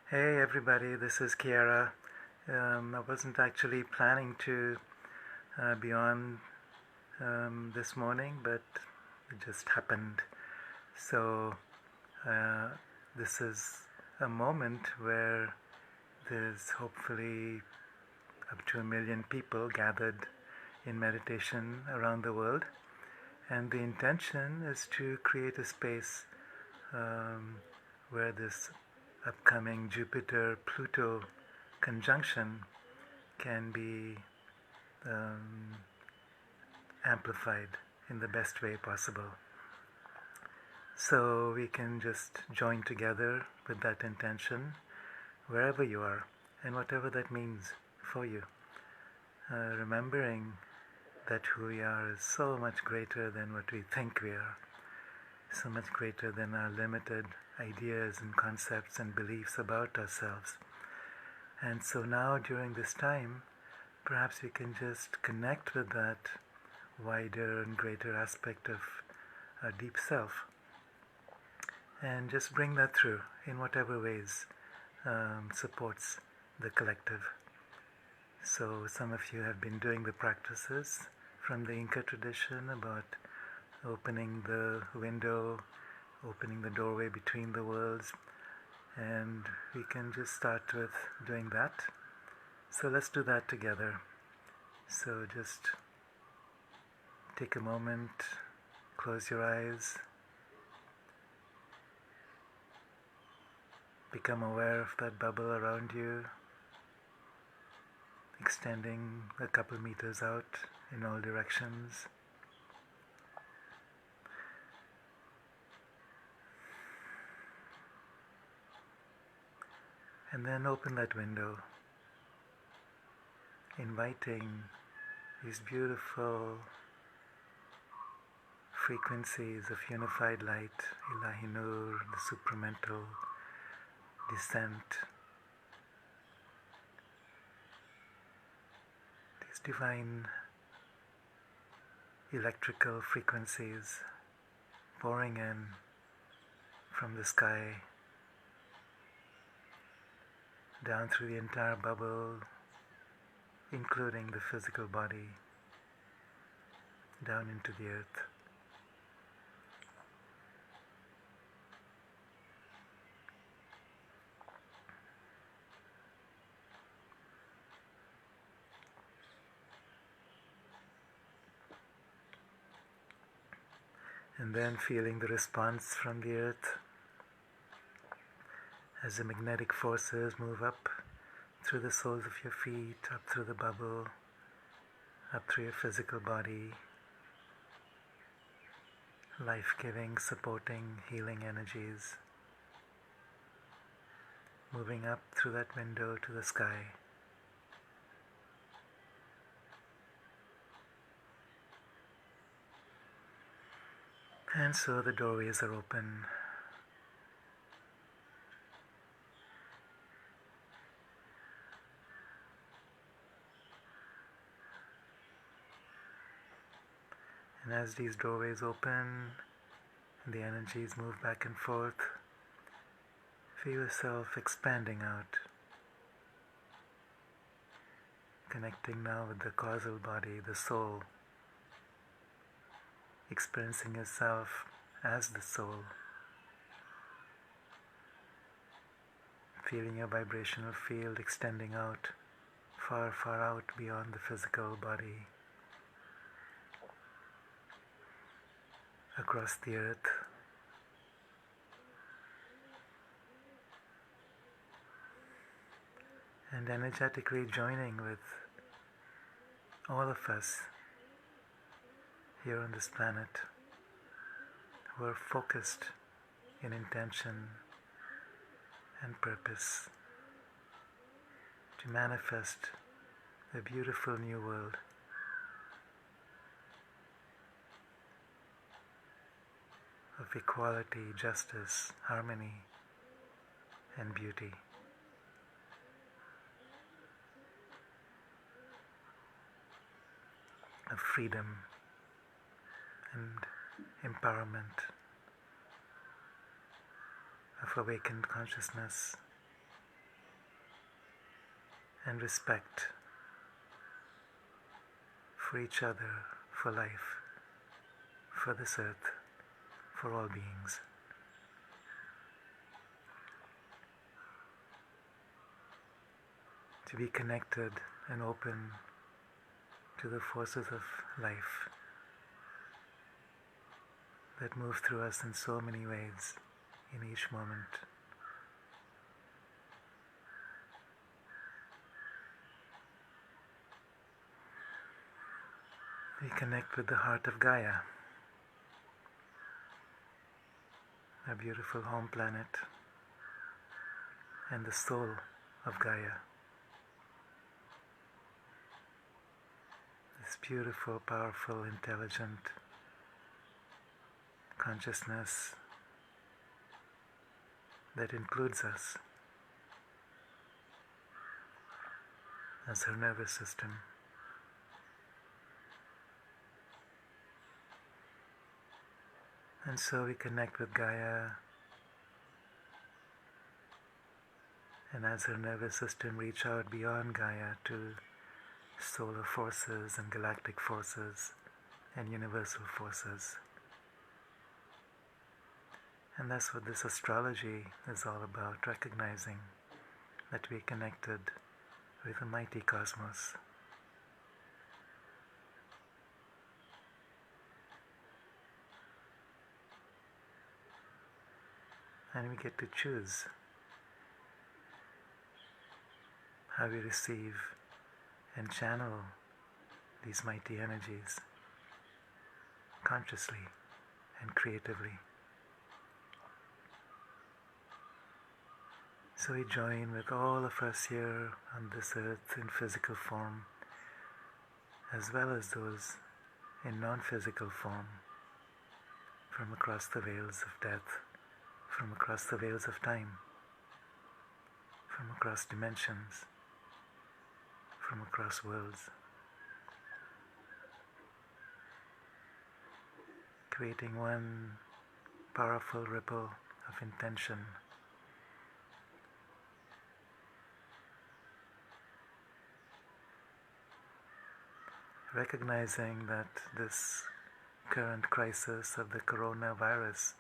Hey everybody, this is Kiara. I wasn't actually planning to be on this morning, but it just happened. So, uh, this is a moment where there's hopefully up to 1 million people gathered in meditation around the world, and the intention is to create a space um, where this upcoming Jupiter-Pluto conjunction can be um, amplified in the best way possible. So we can just join together with that intention wherever you are and whatever that means for you. Remembering that who we are is so much greater than what we think we are, so much greater than our limited ideas and concepts and beliefs about ourselves. And so now during this time, perhaps we can just connect with that wider and greater aspect of our deep self and just bring that through in whatever ways supports the collective. So some of you have been doing the practices from the Inca tradition about opening the window, opening the doorway between the worlds, and we can just start with doing that. So let's do that together. So just take a moment, close your eyes, become aware of that bubble around you, extending a couple meters out in all directions. And then open that window, inviting these beautiful frequencies of unified light, Ilahi Nur, the supramental descent, these divine electrical frequencies pouring in from the sky down through the entire bubble, including the physical body, down into the earth. And then feeling the response from the earth as the magnetic forces move up through the soles of your feet, up through the bubble, up through your physical body, life-giving, supporting, healing energies, moving up through that window to the sky. And so the doorways are open. And as these doorways open and the energies move back and forth, feel yourself expanding out, connecting now with the causal body, the soul, experiencing yourself as the soul, feeling your vibrational field extending out, far, far out beyond the physical body, across the earth, and energetically joining with all of us here on this planet who are focused in intention and purpose to manifest a beautiful new world of equality, justice, harmony, and beauty. Of freedom and empowerment, of awakened consciousness and respect for each other, for life, for this earth, for all beings. To be connected and open to the forces of life that move through us in so many ways in each moment. We connect with the heart of Gaia, our beautiful home planet, and the soul of Gaia. This beautiful, powerful, intelligent consciousness that includes us as her nervous system. And so we connect with Gaia, and as her nervous system reach out beyond Gaia to solar forces and galactic forces and universal forces. And that's what this astrology is all about, recognizing that we're connected with the mighty cosmos. And we get to choose how we receive and channel these mighty energies consciously and creatively. So we join with all of us here on this earth in physical form, as well as those in non-physical form, from across the veils of death, from across the veils of time, from across dimensions, from across worlds, creating one powerful ripple of intention, recognizing that this current crisis of the coronavirus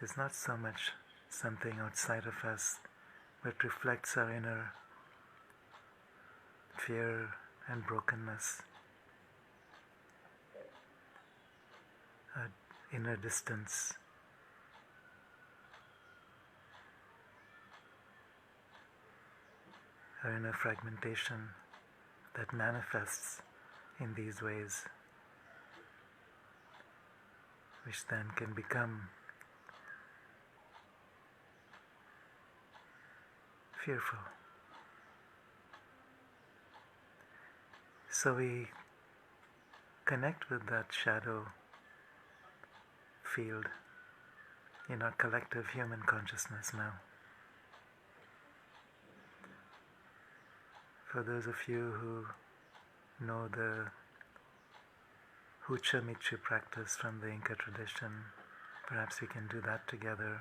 is not so much something outside of us, but reflects our inner fear and brokenness, our inner distance, our inner fragmentation that manifests in these ways, which then can become fearful. So we connect with that shadow field in our collective human consciousness now. For those of you who know the Hucha Michu practice from the Inca tradition, perhaps we can do that together,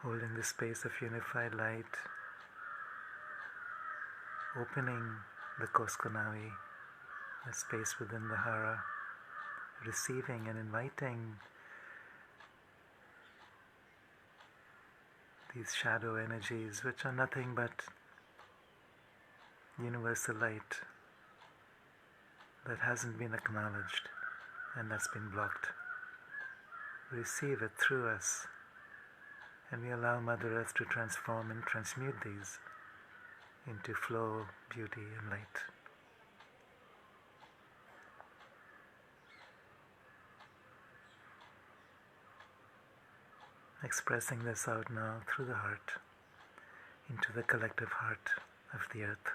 holding the space of unified light, opening the Koskonawi, the space within the Hara, receiving and inviting these shadow energies, which are nothing but universal light that hasn't been acknowledged and that's been blocked. We receive it through us, and we allow Mother Earth to transform and transmute these into flow, beauty, and light. Expressing this out now through the heart, into the collective heart of the earth,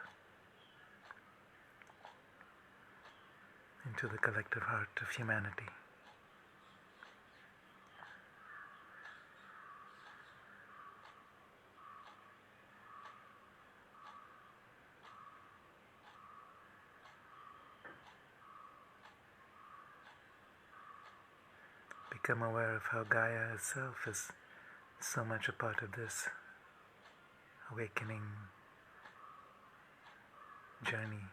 into the collective heart of humanity. Become aware of how Gaia itself is so much a part of this. awakening journey.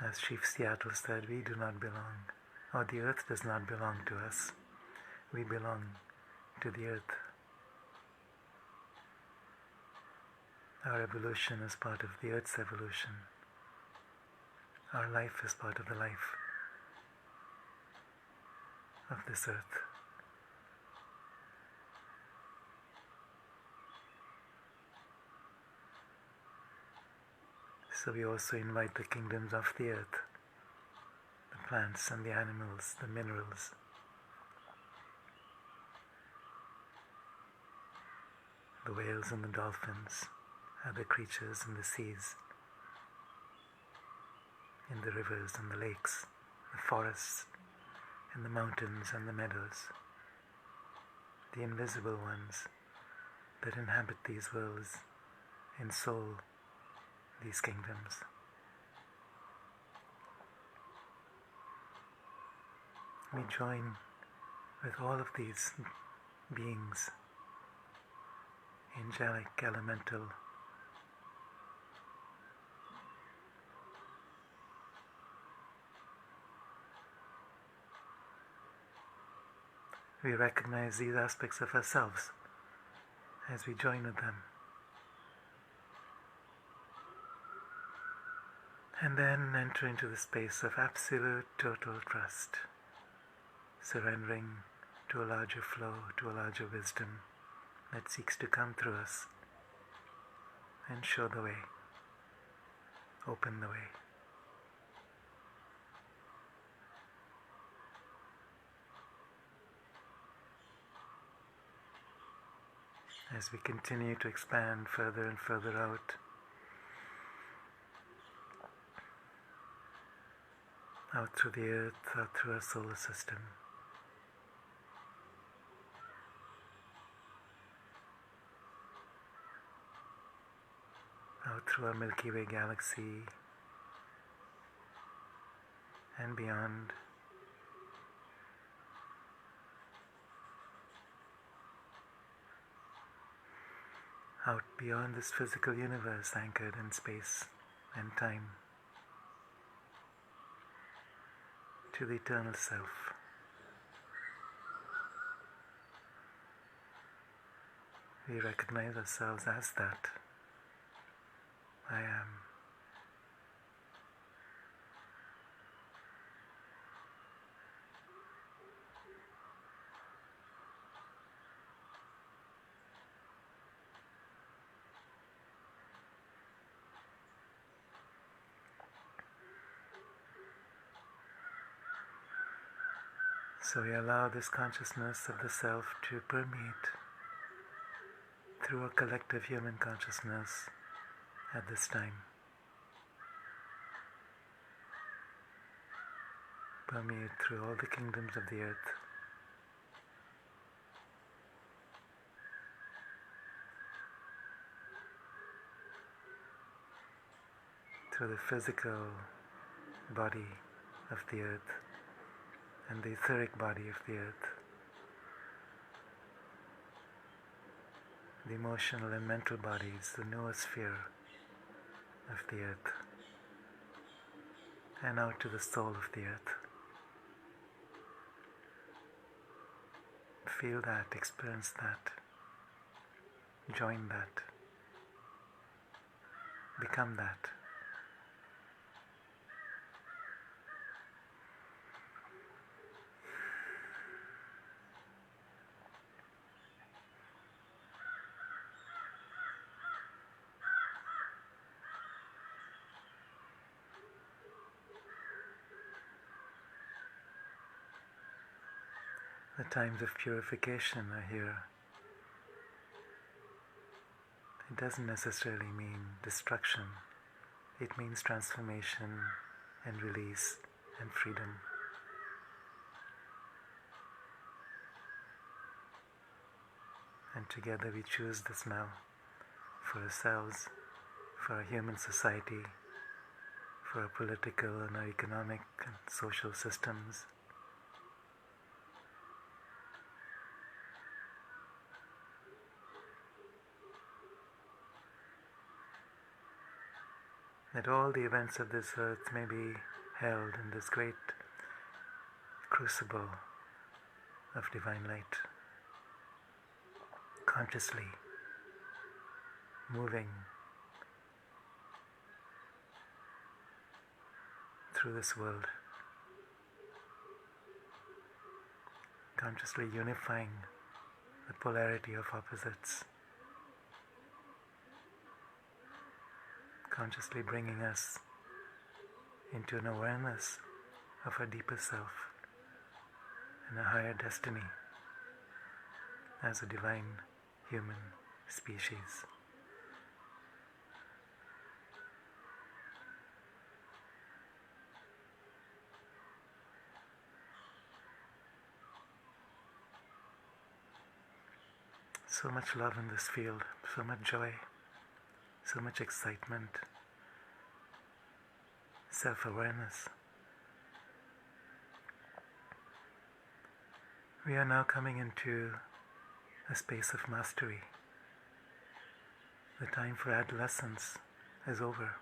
As Chief Seattle said, we do not belong, or the earth does not belong to us. We belong to the earth. Our evolution is part of the earth's evolution. Our life is part of the life of this earth. So we also invite the kingdoms of the earth, the plants and the animals, the minerals, the whales and the dolphins, other creatures in the seas, in the rivers and the lakes, the forests, in the mountains and the meadows, the invisible ones that inhabit these worlds, ensoul these kingdoms. We join with all of these beings, angelic, elemental, we recognize these aspects of ourselves as we join with them. And then enter into the space of absolute total trust, surrendering to a larger flow, to a larger wisdom that seeks to come through us and show the way, open the way. As we continue to expand further and further out through the earth, out through our solar system, out through our Milky Way galaxy and beyond, out beyond this physical universe anchored in space and time, to the eternal self. We recognize ourselves as that. I am. So we allow this consciousness of the self to permeate through a collective human consciousness at this time. Permeate through all the kingdoms of the earth. Through the physical body of the earth and the etheric body of the earth, the emotional and mental bodies, the noosphere of the earth, and out to the soul of the earth. Feel that, experience that, join that, become that. The times of purification are here. It doesn't necessarily mean destruction. It means transformation and release and freedom. And together we choose this now for ourselves, for our human society, for our political and our economic and social systems. That all the events of this earth may be held in this great crucible of divine light, consciously moving through this world, consciously unifying the polarity of opposites, consciously bringing us into an awareness of our deeper self and a higher destiny as a divine human species. So much love in this field, so much joy, so much excitement, self-awareness. We are now coming into a space of mastery. The time for adolescence is over.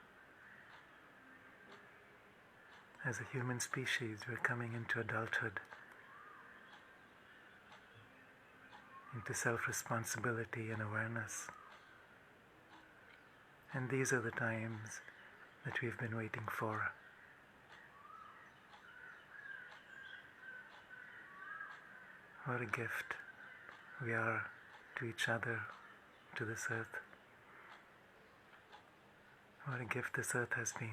As a human species, we're coming into adulthood, into self-responsibility and awareness. And these are the times that we've been waiting for. What a gift we are to each other, to this earth. What a gift this earth has been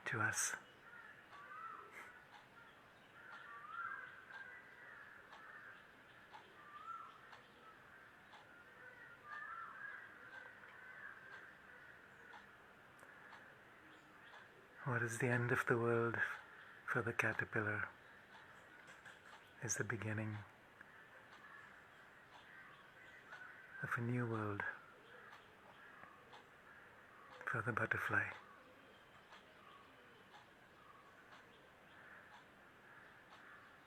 to us. What is the end of the world for the caterpillar is the beginning of a new world for the butterfly.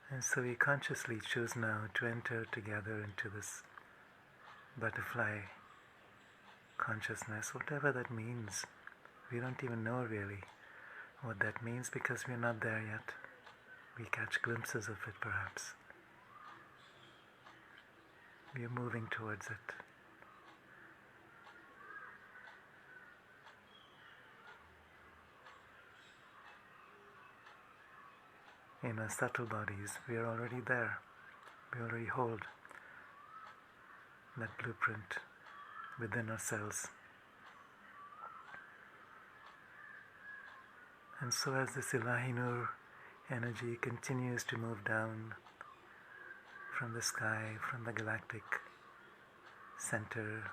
And so we consciously choose now to enter together into this butterfly consciousness, whatever that means. We don't even know really what that means because we're not there yet. We catch glimpses of it perhaps. We are moving towards it. In our subtle bodies, we are already there. We already hold that blueprint within ourselves. And so as this Ilahi Nur energy continues to move down from the sky, from the galactic center,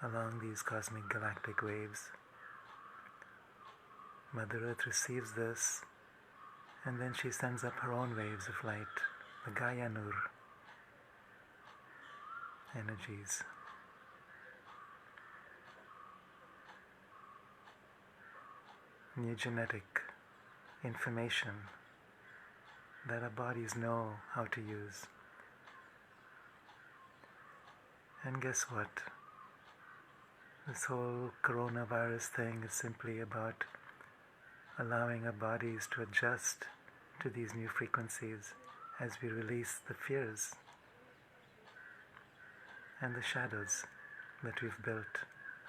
along these cosmic galactic waves, Mother Earth receives this, and then she sends up her own waves of light, the Gaia Nur energies. New genetic information that our bodies know how to use. And guess what? This whole coronavirus thing is simply about allowing our bodies to adjust to these new frequencies as we release the fears and the shadows that we've built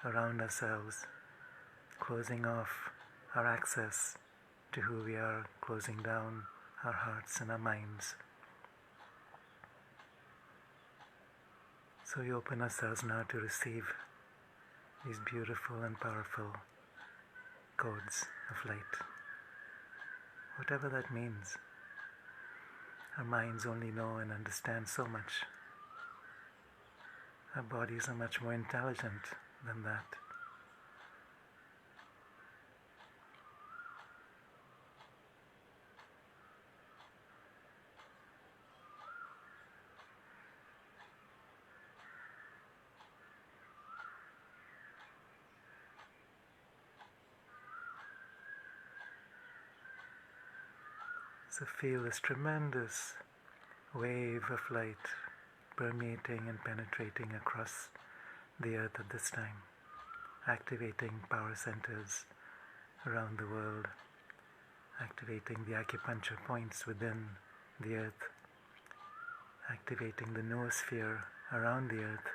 around ourselves, closing off our access to who we are, closing down our hearts and our minds. So we open ourselves now to receive these beautiful and powerful codes of light. Whatever that means. Our minds only know and understand so much. Our bodies are much more intelligent than that. So feel this tremendous wave of light permeating and penetrating across the earth at this time, activating power centers around the world, activating the acupuncture points within the earth, activating the noosphere around the earth.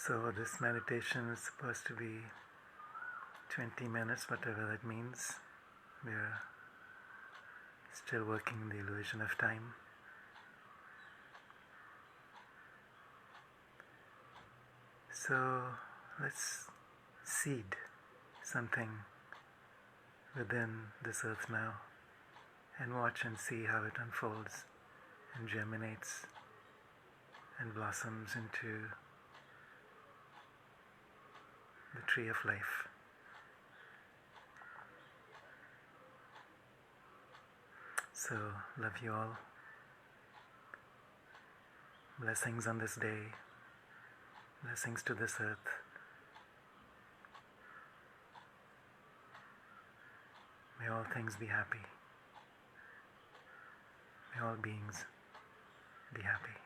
So this meditation is supposed to be 20 minutes, whatever that means. We're still working the illusion of time. So let's seed something within this earth now and watch and see how it unfolds and germinates and blossoms into the tree of life. So, love you all. Blessings on this day. Blessings to this earth. May all things be happy. May all beings be happy.